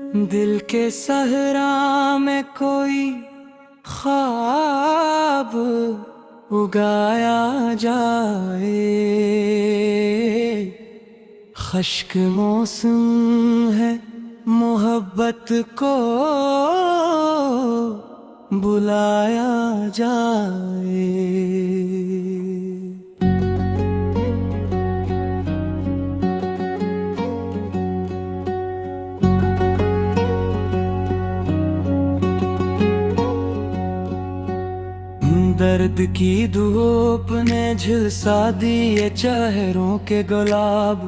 दिल के सहरा में कोई ख्वाब उगाया जाए। खश्क मौसम है मोहब्बत को बुलाया जाए। दर्द की धूप ने झुलसा दिए चेहरों के गुलाब।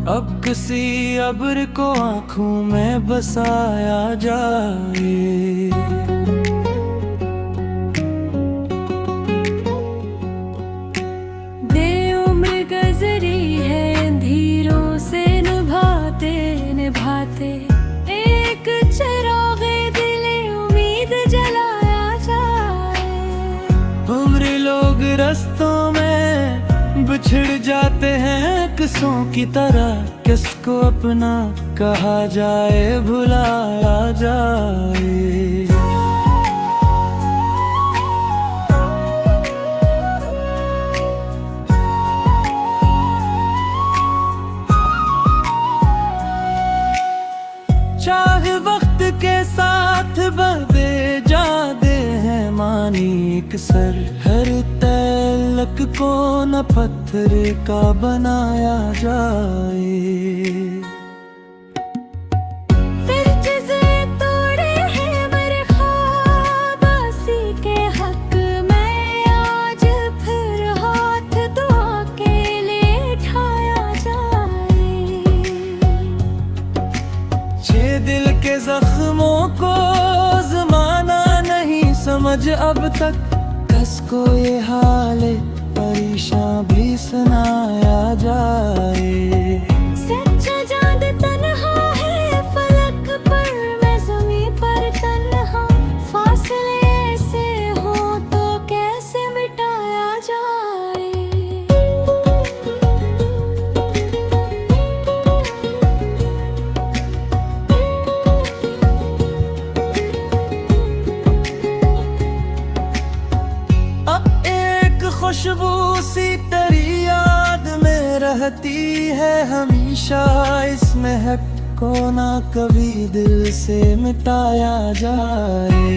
अब किसी अब्र को आँखों में बसाया जाए। दे उम्र गुजरी है अंधेरों से निभाते निभाते, एक चिराग दिले उम्मीद जलाया जाए। उम्र लोग रस्तों में बिछड़ जाते हैं किस्सों की तरह, किसको अपना कहा जाए भुलाया जाए। चाहे वक्त के साथ बदले जाते हैं मानी सर, हर तलक को न पत्थर का बनाया जाए। फिर चीज़ें तोड़े हैं मेरे ख्वाब आसी के हक में, आज फिर हाथ दुआ के लिए उठाया जाए। ये दिल के जख्मों को ज़माना नहीं समझ अब तक, कसको ये हाल परेशान भी सुनाया जाए। सच्चा चांद तन्हा है फलक पर, मैं ज़मीं पर तन्हा। फासले ऐसे हो तो कैसे मिटाया जाए। खुशबू सी तेरी याद में रहती है हमेशा, इस महक को ना कभी दिल से मिटाया जाए।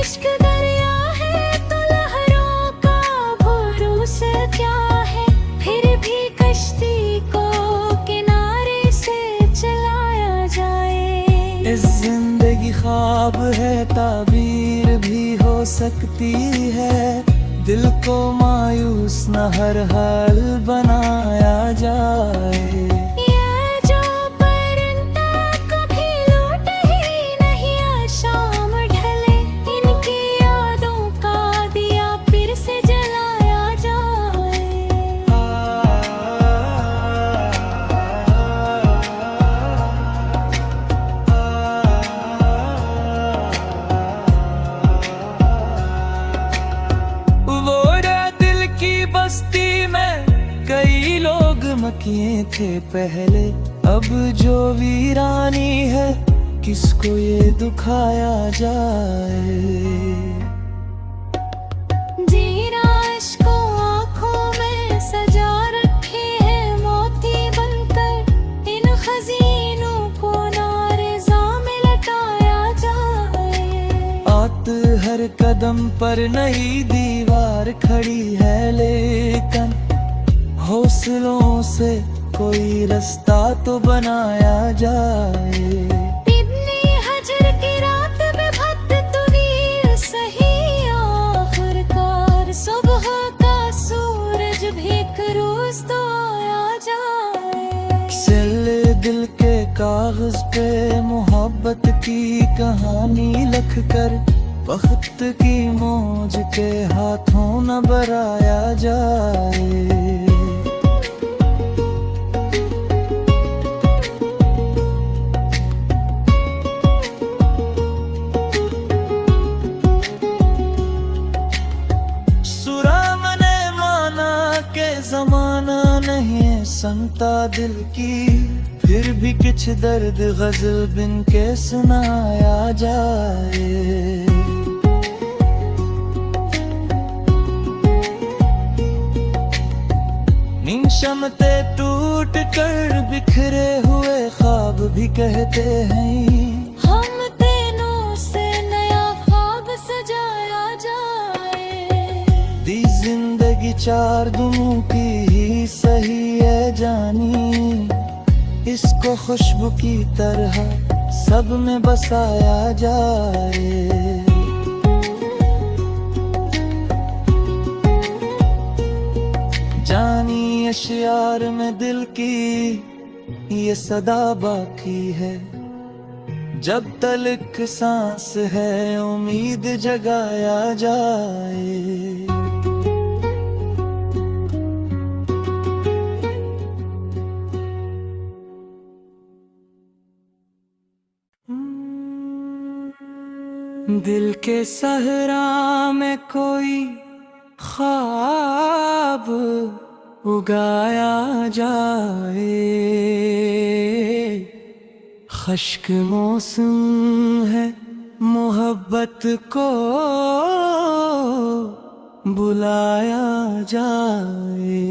इश्क दरिया है तो लहरों का भरोसा क्या है, फिर भी कश्ती को किनारे से चलाया जाए। इस जिंदगी ख्वाब है ताबीर भी हो सकती है, दिल को मायूस न हर हाल बनाया जाए। ये जो परिंदा कभी लौट ही नहीं आशाम ढले, इनकी यादों का दिया फिर से जलाया जाए। बस्ती में कई लोग मकिए थे पहले, अब जो वीरानी है किसको ये दुखाया जाए। जीना इश्को आँखों में सजा रखी है मोती बनकर, इन खजीनों को नारेज़ा में लटाया जाए। आत हर कदम पर नई दीवार खड़ी है, लेकिन हौसलों से कोई रास्ता तो बनाया जाए। इब्ने हजर की रात में भक्त तुनीर सही, आखिरकार सुबह का सूरज भी क्रूस तो आया जाए। सिल दिल के कागज पे मोहब्बत की कहानी लिख कर, वक्त की मौज के हाथों न बराया जाए। जमाना संगता दिल की, फिर भी कुछ दर्द गजल बिन के सुनाया जाए। नींद शमते टूट कर बिखरे हुए ख्वाब भी कहते हैं, हम तीनों से नया ख्वाब सजाया जाए। दी जिंदगी चार दुनों की ही सही है जानी, इसको खुशबू की तरह सब में बसाया जाए। जानी अशियार में दिल की ये सदा बाकी है, जब तलक सांस है उम्मीद जगाया जाए। दिल के सहरा में कोई ख्वाब उगाया जाए, खश्क मौसम है मोहब्बत को बुलाया जाए।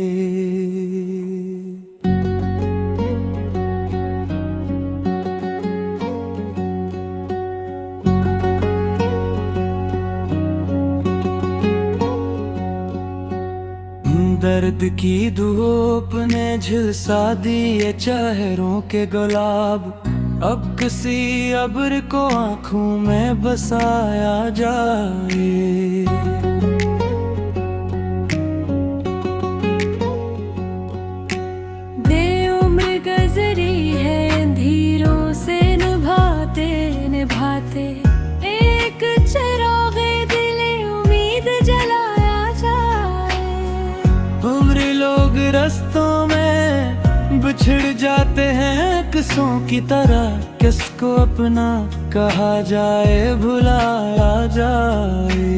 दर्द की धूप ने झुलसा दिए चेहरों के गुलाब, अब किसी अब्र को आँखों में बसाया जाए। दे उम्र गुजरी है अंधेरों से निभाते निभाते, एक चिरागे दिले उम्मीद जलाया जाए। उम्र लोग रस्तों में बिछड़ जाते हैं किसों की तरह, किसको अपना कहा जाए भुलाया जाए।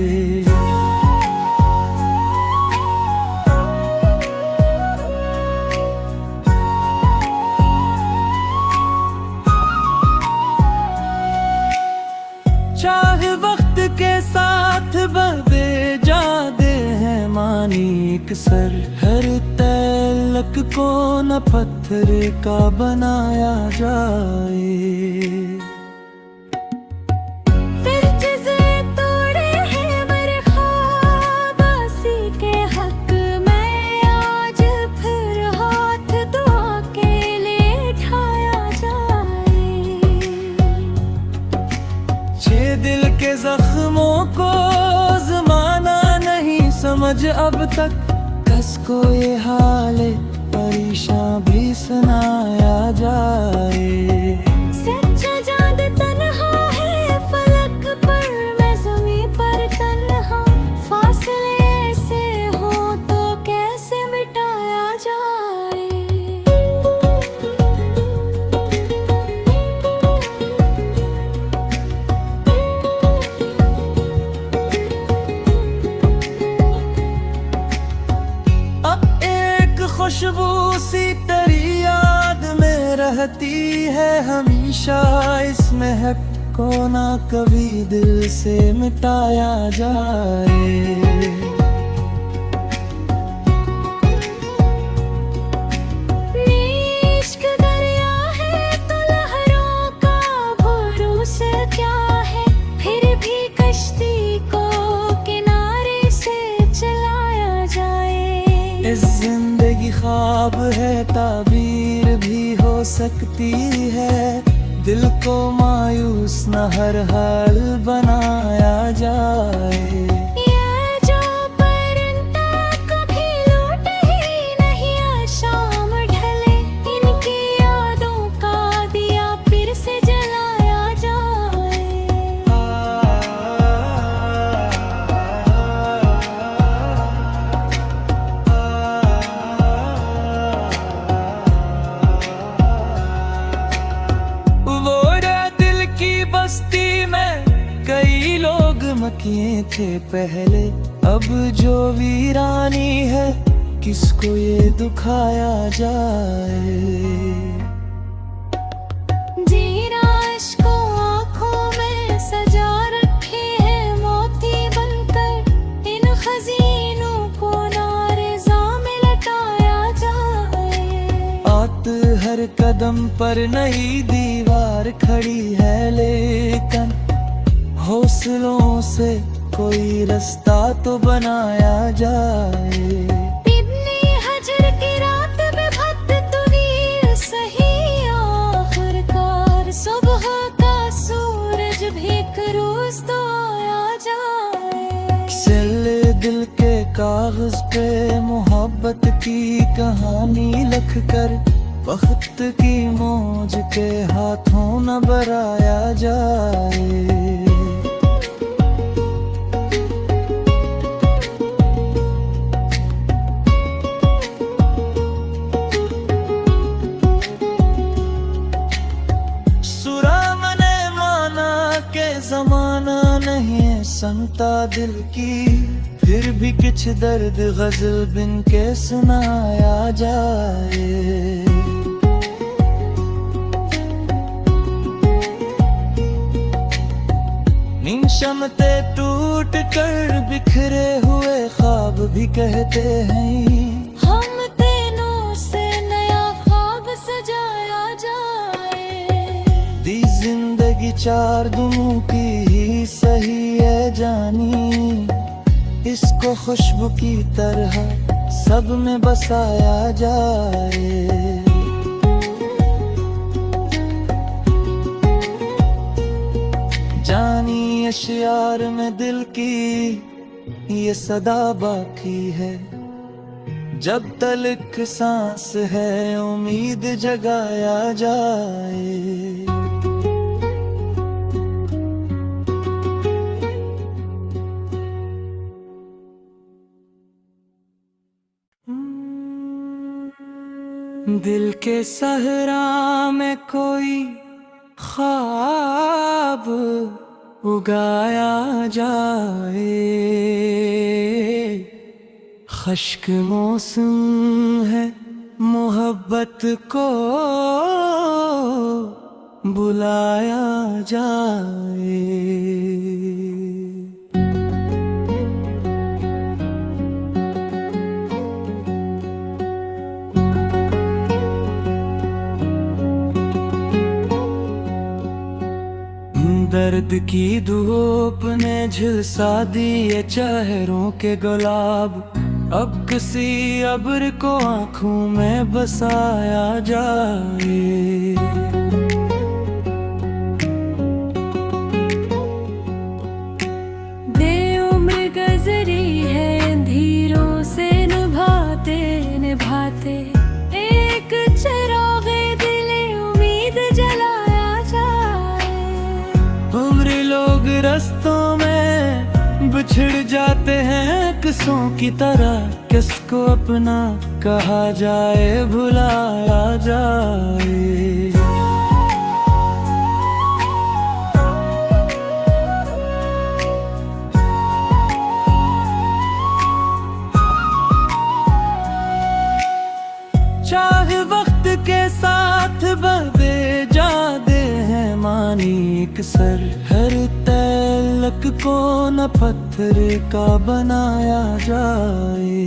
चाहे वक्त के साथ बदे जाते हैं मानिक सर, हर तलक को न पत्थर का बनाया जाए। फिर चीज़ें तोड़े हैं मेरे ख्वाब आसी के हक में, आज फिर हाथ दुआ के लिए उठाया जाए। छह दिल के जख्मों को ज़माना नहीं समझ अब तक, कस को ये हाल परेशान भी सुनाया जाए। सच्चा चांद तन्हा है फलक पर, मैं ज़मीं पर तन्हा, फासले ऐसे हो तो कैसे मिटाया जाए। खुशबू सी तेरी याद में रहती है हमेशा, इस महक को ना कभी दिल से मिटाया जाए। इश्क दरिया है तो लहरों का भरोसा क्या है, फिर भी कश्ती को किनारे से चलाया जाए। इस जिंदगी ख्वाब है ताबीर भी हो सकती है, दिल को मायूस न हर हाल बनाया जाए। ये जो परिंदा कभी लौट ही नहीं शाम ढले, इनकी यादों का दिया फिर से जलाया जाए। बस्ती में कई लोग मकिए थे पहले, अब जो वीरानी है किसको ये दुखाया जाए। जीना इश्को आँखों में सजा रखे है मोती बनकर, इन खजीनों को नारेज़ा में लटाया जाए। आत हर कदम पर नई दीवार खड़ी है, लेकिन हौसलों से कोई रास्ता तो बनाया जाए। इब्ने हजर की रात में भक्त तुनीर सही, आखिरकार सुबह का सूरज भी एक रोज तो आया जाए। सिले दिल के कागज पे मोहब्बत की कहानी लिख कर, वक्त की मौज के हाथों न बराया जाए। ज़माना नहीं है संगता दिल की, फिर भी कुछ दर्द गज़ल बिन के सुनाया जाए। नींद शमते टूट कर बिखरे हुए ख्वाब भी कहते हैं, हम तेनों से नया ख्वाब सजाया जाए। दी जिंदगी चार दुमों की ही सही है जानी, इसको खुशबू की तरह सब में बसाया जाए। जानी अशियार में दिल की ये सदा बाकी है, जब तलक सांस है उम्मीद जगाया जाए। दिल के सहरा में कोई ख्वाब उगाया जाए, खश्क मौसम है मोहब्बत को बुलाया जाए। दर्द की धूप ने झिलसा दिए चेहरों के गुलाब, अब किसी अब्र को आँखों में बसाया जाए। दे उम्र गुज़री है अंधेरों से निभाते निभाते, एक चिराग़े दिले उम्मीद जलाया जाए। उम्र लोग रस्तों में बिछड़ जाते हैं किस्सों की तरह, किसको अपना कहा जाए भुलाया जाए। चाहे वक्त के साथ बदे जाते हैं मानी एक सर, हर तलक को न पत्थर का बनाया जाए।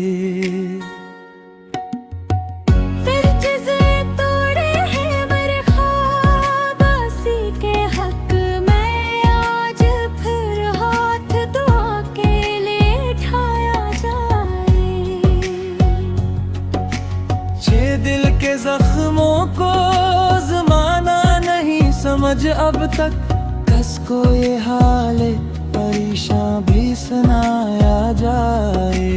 फिर चीज़ें तोड़े हैं मेरे ख्वाब आसी के हक में, आज फिर हाथ दुआ के लिए उठाया जाए। छे दिल के जख्मों को ज़माना नहीं समझ अब तक, कसको ये हाल परेशान भी सुनाया जाए।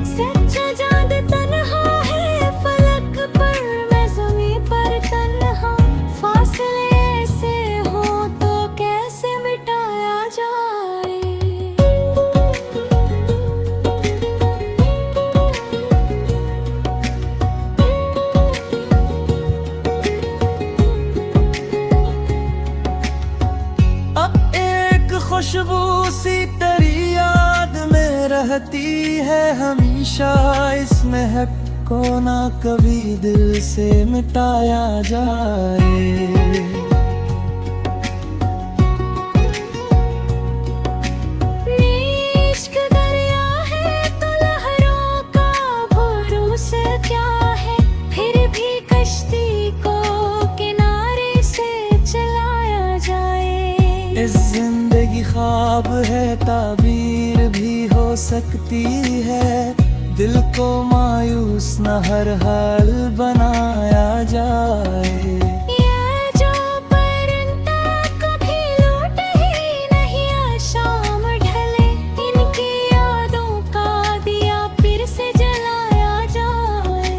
सच्चा चांद तन्हा है फलक पर, मैं ज़मीं पर तन्हा, फासले ऐसे हो तो कैसे मिटाया जाए। खुशबू सी तेरी याद में रहती है हमेशा, हमेशा इस महक को ना कभी दिल से मिटाया जाए। इश्क दरिया है तो लहरों का भरोसा क्या है, फिर भी कश्ती को किनारे से चलाया जाए। इस जिंदगी ख्वाब है, ताबीर भी हो सकती है, दिल को मायूस न हर हाल बनाया जाए। ये जो परिंदा कभी लौट ही नहीं, शाम ढले इनकी यादों का दिया फिर से जलाया जाए।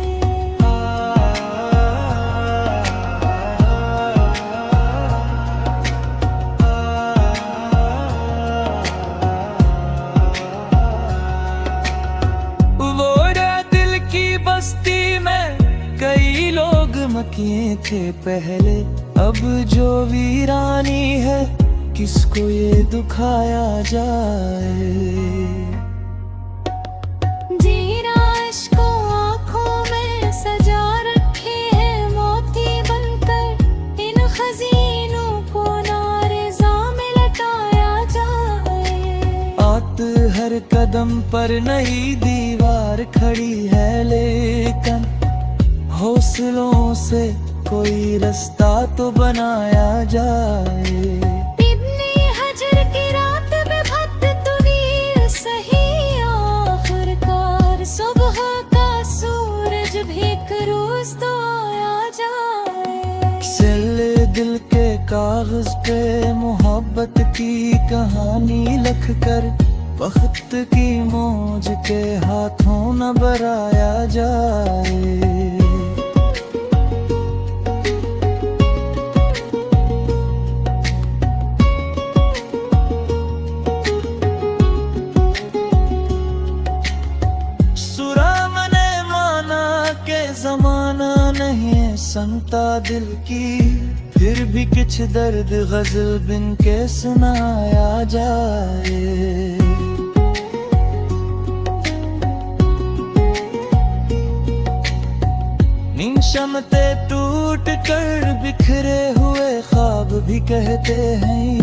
बस्ती में कई लोग मकिए थे पहले, अब जो वीरानी है किसको ये दुखाया जाए। जीना इश्को आँखों में सजा रखे है मोती बनकर, इन खजीनों को नारेज़ा में लटाया जाए। आत हर कदम पर नई दीवार खड़ी है, लेकिन हौसलों से कोई रास्ता तो बनाया जाए। इब्ने हजर की रात में भक्त तुनीर सही, आखिरकार सुबह का सूरज भी एक रोज तो आया जाए। सिले दिल के कागज पे मोहब्बत की कहानी लिख कर, वक्त की मौज के हाथों न बराया जाए। सुरामने माना के जमाना नहीं संगता दिल की, फिर भी कुछ दर्द गजल बिन के सुनाया जाए। शमते टूट कर बिखरे हुए ख्वाब भी कहते हैं,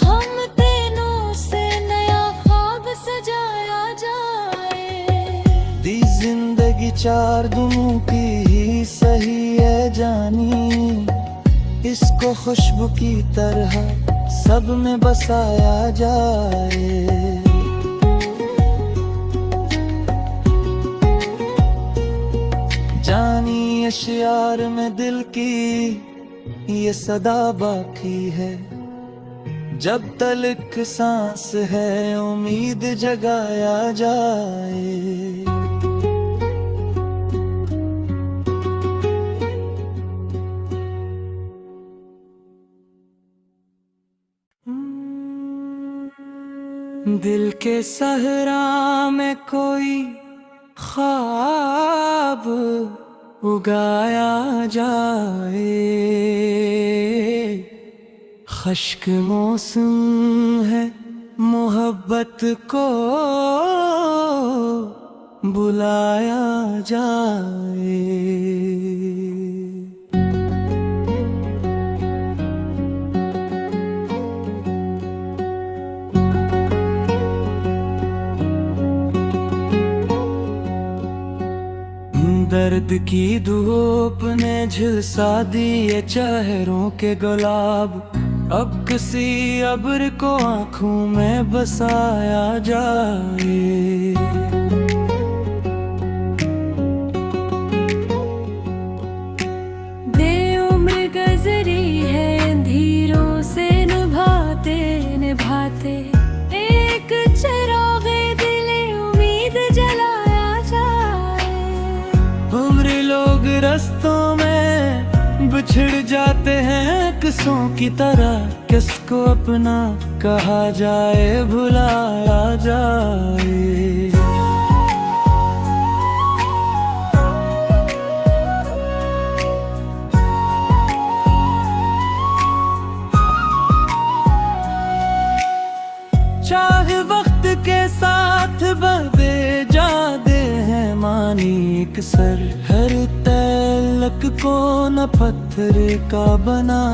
हम तेनों से नया ख्वाब सजाया जाए। दी जिंदगी चार दुनों की ही सही है जानी, इसको खुशबू की तरह सब में बसाया जाए। जानी अशियार में दिल की ये सदा बाकी है, जब तलक सांस है उम्मीद जगाया जाए। दिल के सहरा में कोई ख्वाब उगाया जाए, खश्क मौसम है मोहब्बत को बुलाया जाए। दर्द की धूप ने झुलसा दिए चेहरों के गुलाब, अब किसी अब्र को आँखों में बसाया जाए। दे उम्र गुजरी है अंधेरों से निभाते निभाते, एक चिरागे दिले उम्मीद जलाया जाए। उम्र लोग रस्तों में बिछड़ जाते हैं किस्सों की तरह, किसको अपना कहा जाए भुलाया जाए। चाहे वक्त के साथ बदले जाते हैं एक सर, हर तलक को न पत्थर का बना।